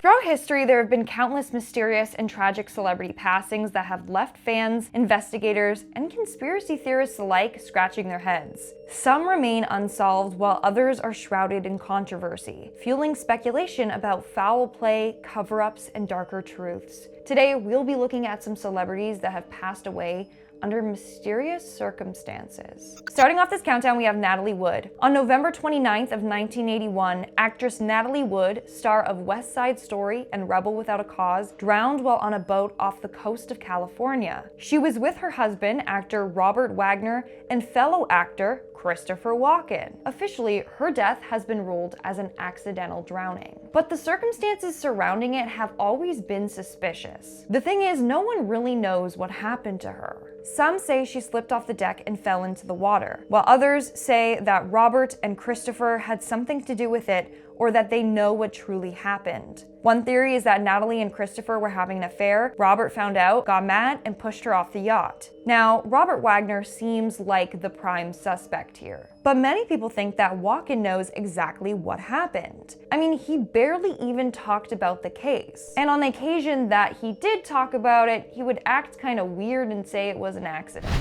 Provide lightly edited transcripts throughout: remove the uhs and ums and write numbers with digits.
Throughout history, there have been countless mysterious and tragic celebrity passings that have left fans, investigators, and conspiracy theorists alike scratching their heads. Some remain unsolved, while others are shrouded in controversy, fueling speculation about foul play, cover-ups, and darker truths. Today, we'll be looking at some celebrities that have passed away under mysterious circumstances. Starting off this countdown, we have Natalie Wood. On November 29th of 1981, actress Natalie Wood, star of West Side Story and Rebel Without a Cause, drowned while on a boat off the coast of California. She was with her husband, actor Robert Wagner, and fellow actor Christopher Walken. Officially, her death has been ruled as an accidental drowning. But the circumstances surrounding it have always been suspicious. The thing is, no one really knows what happened to her. Some say she slipped off the deck and fell into the water, while others say that Robert and Christopher had something to do with it, or that they know what truly happened. One theory is that Natalie and Christopher were having an affair. Robert found out, got mad, and pushed her off the yacht. Now, Robert Wagner seems like the prime suspect here, but many people think that Walken knows exactly what happened. I mean, he barely even talked about the case. And on the occasion that he did talk about it, he would act kind of weird and say it was an accident.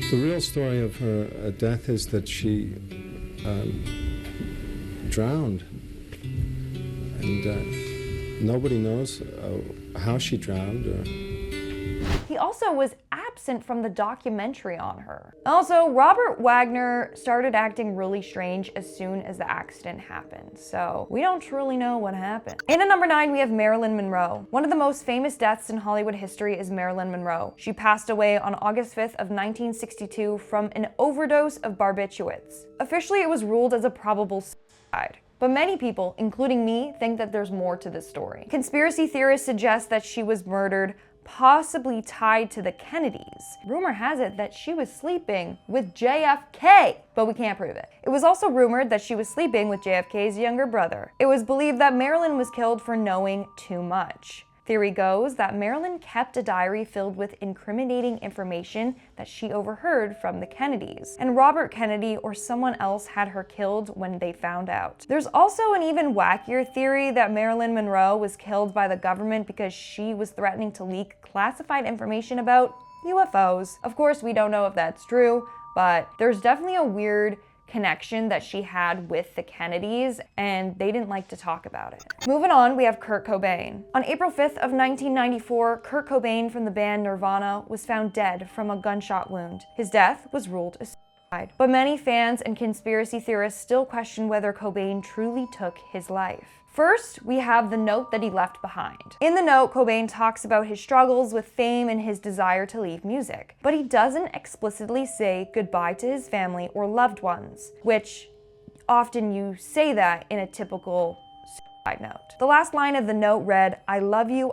The real story of her death is that she drowned, and nobody knows how she drowned. He also was absent from the documentary on her. Also, Robert Wagner started acting really strange as soon as the accident happened, so we don't truly know what happened. And at number 9, we have Marilyn Monroe. One of the most famous deaths in Hollywood history is Marilyn Monroe. She passed away on August 5th of 1962 from an overdose of barbiturates. Officially, it was ruled as a probable suicide. But many people, including me, think that there's more to this story. Conspiracy theorists suggest that she was murdered, possibly tied to the Kennedys. Rumor has it that she was sleeping with JFK, but we can't prove it. It was also rumored that she was sleeping with JFK's younger brother. It was believed that Marilyn was killed for knowing too much. Theory goes that Marilyn kept a diary filled with incriminating information that she overheard from the Kennedys, and Robert Kennedy or someone else had her killed when they found out. There's also an even wackier theory that Marilyn Monroe was killed by the government because she was threatening to leak classified information about UFOs. Of course, we don't know if that's true, but there's definitely a weird connection that she had with the Kennedys, and they didn't like to talk about it. Moving on, we have Kurt Cobain. On April 5th of 1994, Kurt Cobain from the band Nirvana was found dead from a gunshot wound. His death was ruled a suicide, but many fans and conspiracy theorists still question whether Cobain truly took his life. First, we have the note that he left behind. In the note, Cobain talks about his struggles with fame and his desire to leave music, but he doesn't explicitly say goodbye to his family or loved ones, which often you say that in a typical suicide note. The last line of the note read, "I love you,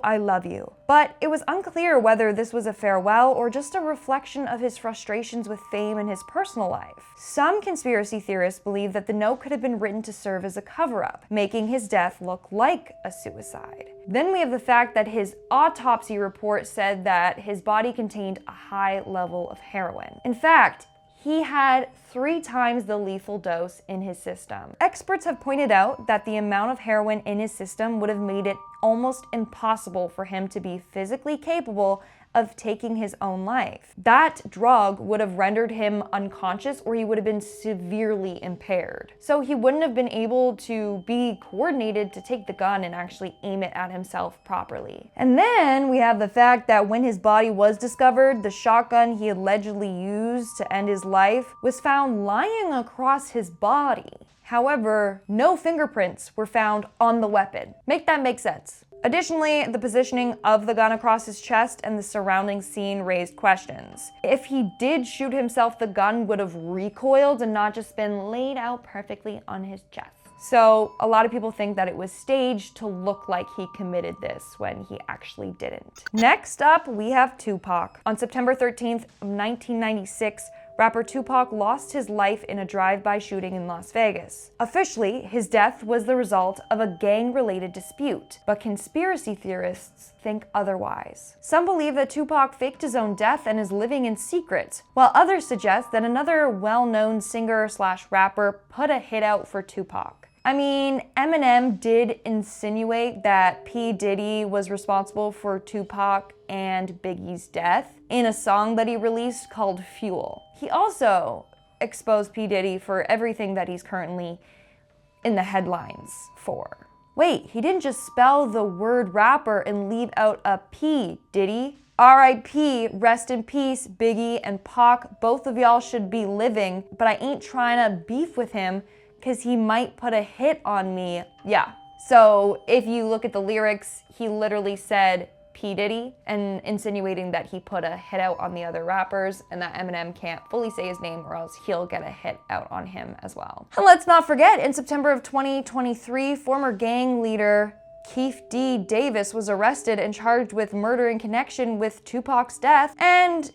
but it was unclear whether this was a farewell or just a reflection of his frustrations with fame in his personal life. Some conspiracy theorists believe that the note could have been written to serve as a cover-up, making his death look like a suicide. Then we have the fact that his autopsy report said that his body contained a high level of heroin. In fact, he had 3 times the lethal dose in his system. Experts have pointed out that the amount of heroin in his system would have made it almost impossible for him to be physically capable of taking his own life. That drug would have rendered him unconscious, or he would have been severely impaired. So he wouldn't have been able to be coordinated to take the gun and actually aim it at himself properly. And then we have the fact that when his body was discovered, the shotgun he allegedly used to end his life was found lying across his body. However, no fingerprints were found on the weapon. Make that make sense. Additionally, the positioning of the gun across his chest and the surrounding scene raised questions. If he did shoot himself, the gun would have recoiled and not just been laid out perfectly on his chest. So a lot of people think that it was staged to look like he committed this when he actually didn't. Next up, we have Tupac. On September 13th of 1996, rapper Tupac lost his life in a drive-by shooting in Las Vegas. Officially, his death was the result of a gang-related dispute, but conspiracy theorists think otherwise. Some believe that Tupac faked his own death and is living in secret, while others suggest that another well-known singer/rapper put a hit out for Tupac. I mean, Eminem did insinuate that P. Diddy was responsible for Tupac and Biggie's death in a song that he released called Fuel. He also exposed P. Diddy for everything that he's currently in the headlines for. Wait, he didn't just spell the word rapper and leave out a P, did he? R.I.P., rest in peace, Biggie and Pac. Both of y'all should be living, but I ain't trying to beef with him because he might put a hit on me. Yeah, so if you look at the lyrics, he literally said P. Diddy and insinuating that he put a hit out on the other rappers and that Eminem can't fully say his name or else he'll get a hit out on him as well. And let's not forget, in September of 2023, former gang leader Keith D. Davis was arrested and charged with murder in connection with Tupac's death, and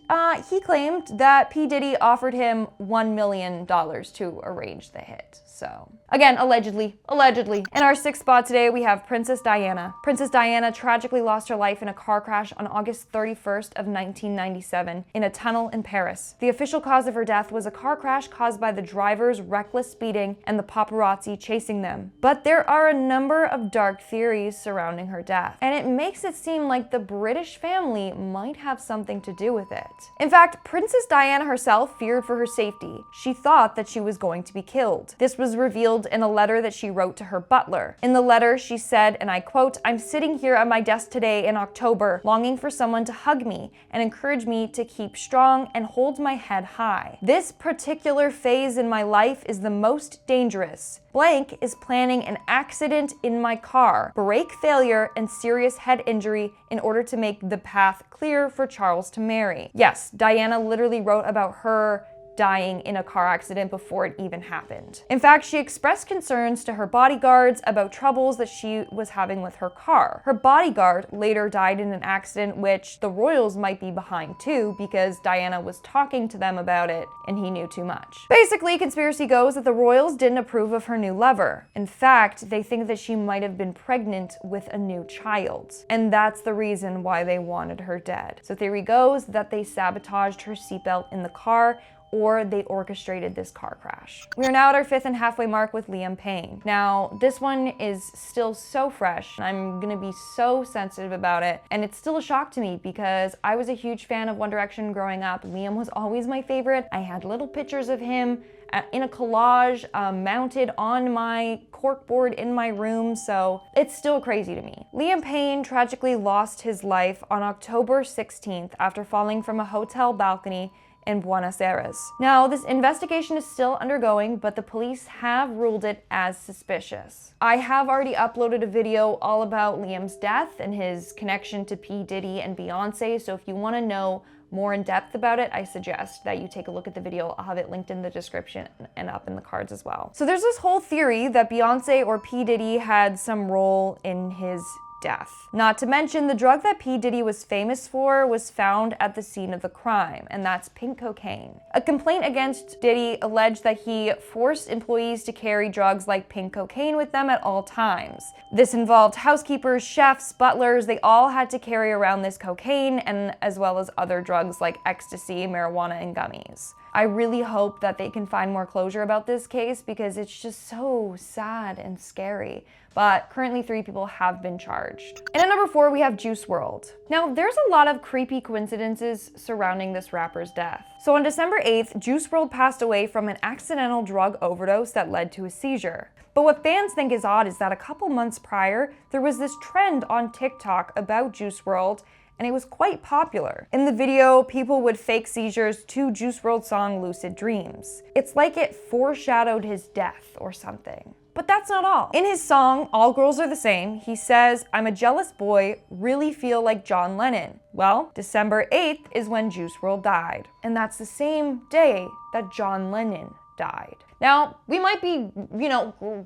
he claimed that P. Diddy offered him $1 million to arrange the hit. So, again, allegedly. In our sixth spot today, we have Princess Diana. Princess Diana tragically lost her life in a car crash on August 31st of 1997 in a tunnel in Paris. The official cause of her death was a car crash caused by the driver's reckless speeding and the paparazzi chasing them. But there are a number of dark theories surrounding her death, and it makes it seem like the British family might have something to do with it. In fact, Princess Diana herself feared for her safety. She thought that she was going to be killed. This was revealed in a letter that she wrote to her butler. In the letter, she said, and I quote, "I'm sitting here at my desk today in October, longing for someone to hug me and encourage me to keep strong and hold my head high. This particular phase in my life is the most dangerous. Blank is planning an accident in my car, brake failure, and serious head injury in order to make the path clear for Charles to marry." Yes, Diana literally wrote about her dying in a car accident before it even happened. In fact, she expressed concerns to her bodyguards about troubles that she was having with her car. Her bodyguard later died in an accident, which the royals might be behind too, because Diana was talking to them about it and he knew too much. Basically, conspiracy goes that the royals didn't approve of her new lover. In fact, they think that she might have been pregnant with a new child, and that's the reason why they wanted her dead. So theory goes that they sabotaged her seatbelt in the car, or they orchestrated this car crash. We are now at our fifth and halfway mark with Liam Payne. Now, this one is still so fresh. I'm gonna be so sensitive about it, and it's still a shock to me because I was a huge fan of One Direction growing up. Liam was always my favorite. I had little pictures of him in a collage mounted on my corkboard in my room, so it's still crazy to me. Liam Payne tragically lost his life on October 16th after falling from a hotel balcony in Buenos Aires. Now, this investigation is still undergoing, but the police have ruled it as suspicious. I have already uploaded a video all about Liam's death and his connection to P. Diddy and Beyonce, so if you want to know more in depth about it, I suggest that you take a look at the video. I'll have it linked in the description and up in the cards as well. So there's this whole theory that Beyonce or P. Diddy had some role in his death. Not to mention, the drug that P. Diddy was famous for was found at the scene of the crime, and that's pink cocaine. A complaint against Diddy alleged that he forced employees to carry drugs like pink cocaine with them at all times. This involved housekeepers, chefs, butlers. They all had to carry around this cocaine, and as well as other drugs like ecstasy, marijuana, and gummies. I really hope that they can find more closure about this case because it's just so sad and scary. But currently 3 people have been charged. And at number 4, we have Juice WRLD. Now, there's a lot of creepy coincidences surrounding this rapper's death. So on December 8th, Juice WRLD passed away from an accidental drug overdose that led to a seizure. But what fans think is odd is that a couple months prior, there was this trend on TikTok about Juice WRLD, and it was quite popular. In the video, people would fake seizures to Juice WRLD's song Lucid Dreams. It's like it foreshadowed his death or something. But that's not all. In his song, All Girls Are the Same, he says, "I'm a jealous boy, really feel like John Lennon." Well, December 8th is when Juice WRLD died. And that's the same day that John Lennon died. Now, we might be,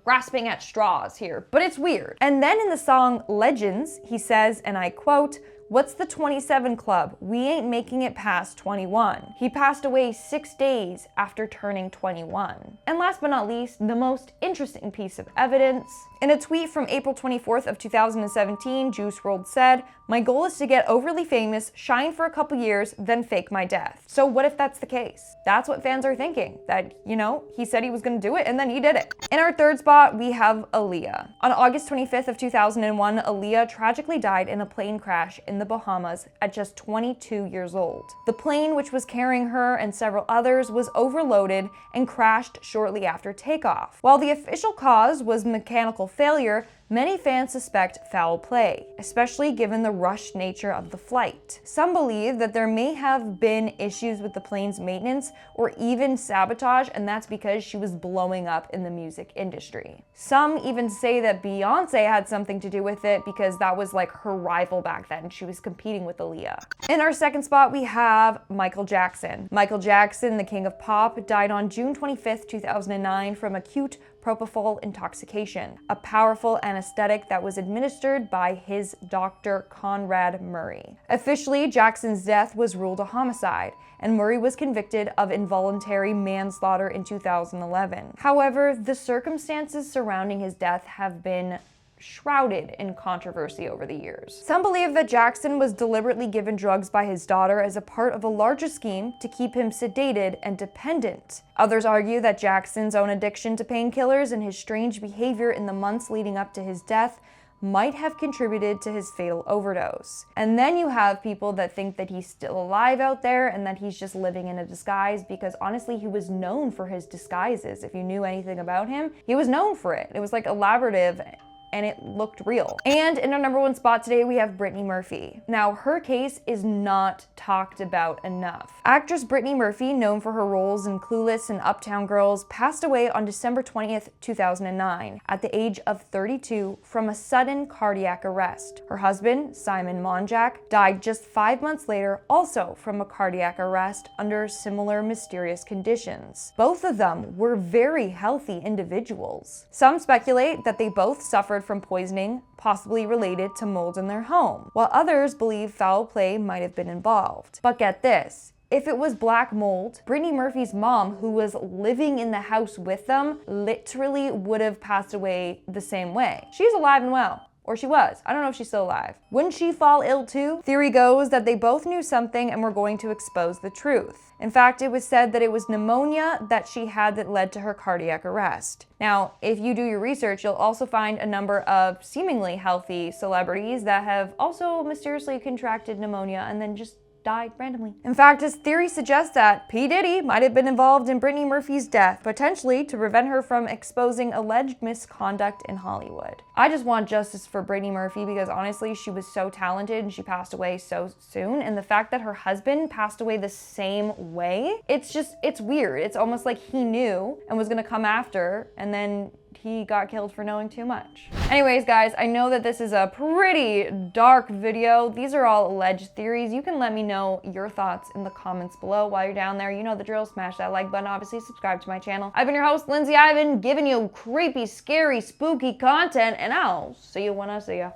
grasping at straws here, but it's weird. And then in the song Legends, he says, and I quote, "What's the 27 club? We ain't making it past 21. He passed away 6 days after turning 21. And last but not least, the most interesting piece of evidence In a tweet from April 24th of 2017, Juice WRLD said, "My goal is to get overly famous, shine for a couple years, then fake my death." So what if that's the case? That's what fans are thinking, that, you know, he said he was gonna do it and then he did it. In our third spot, we have Aaliyah. On August 25th of 2001, Aaliyah tragically died in a plane crash in the Bahamas at just 22 years old. The plane, which was carrying her and several others, was overloaded and crashed shortly after takeoff. While the official cause was mechanical failure, many fans suspect foul play, especially given the rushed nature of the flight. Some believe that there may have been issues with the plane's maintenance or even sabotage, and that's because she was blowing up in the music industry. Some even say that Beyonce had something to do with it because that was like her rival back then. She was competing with Aaliyah. In our second spot, we have Michael Jackson. Michael Jackson, the king of pop, died on June 25th, 2009 from acute propofol intoxication, a powerful anesthetic that was administered by his doctor Conrad Murray. Officially, Jackson's death was ruled a homicide, and Murray was convicted of involuntary manslaughter in 2011. However, the circumstances surrounding his death have been shrouded in controversy over the years. Some believe that Jackson was deliberately given drugs by his daughter as a part of a larger scheme to keep him sedated and dependent. Others argue that Jackson's own addiction to painkillers and his strange behavior in the months leading up to his death might have contributed to his fatal overdose. And then you have people that think that he's still alive out there and that he's just living in a disguise, because honestly, he was known for his disguises. If you knew anything about him, he was known for it. It was like elaborative and it looked real. And in our number one spot today, we have Brittany Murphy. Now, her case is not talked about enough. Actress Brittany Murphy, known for her roles in Clueless and Uptown Girls, passed away on December 20th, 2009, at the age of 32 from a sudden cardiac arrest. Her husband, Simon Monjack, died just 5 months later, also from a cardiac arrest under similar mysterious conditions. Both of them were very healthy individuals. Some speculate that they both suffered from poisoning, possibly related to mold in their home, while others believe foul play might have been involved. But get this, if it was black mold, Brittany Murphy's mom, who was living in the house with them, literally would have passed away the same way. She's alive and well. Or she was. I don't know if she's still alive. Wouldn't she fall ill too? Theory goes that they both knew something and were going to expose the truth. In fact, it was said that it was pneumonia that she had that led to her cardiac arrest. Now, if you do your research, you'll also find a number of seemingly healthy celebrities that have also mysteriously contracted pneumonia and then just died randomly. In fact, his theory suggests that P. Diddy might have been involved in Brittany Murphy's death, potentially to prevent her from exposing alleged misconduct in Hollywood. I just want justice for Brittany Murphy because honestly, she was so talented and she passed away so soon. And the fact that her husband passed away the same way, it's weird. It's almost like he knew and was gonna come after, and then he got killed for knowing too much. Anyways, guys, I know that this is a pretty dark video. These are all alleged theories. You can let me know your thoughts in the comments below. While you're down there, you know the drill. Smash that like button. Obviously, subscribe to my channel. I've been your host, Lindsay Ivan, giving you creepy, scary, spooky content, and I'll see you when I see you.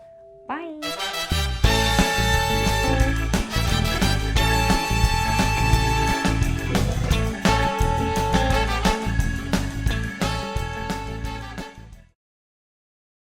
Bye.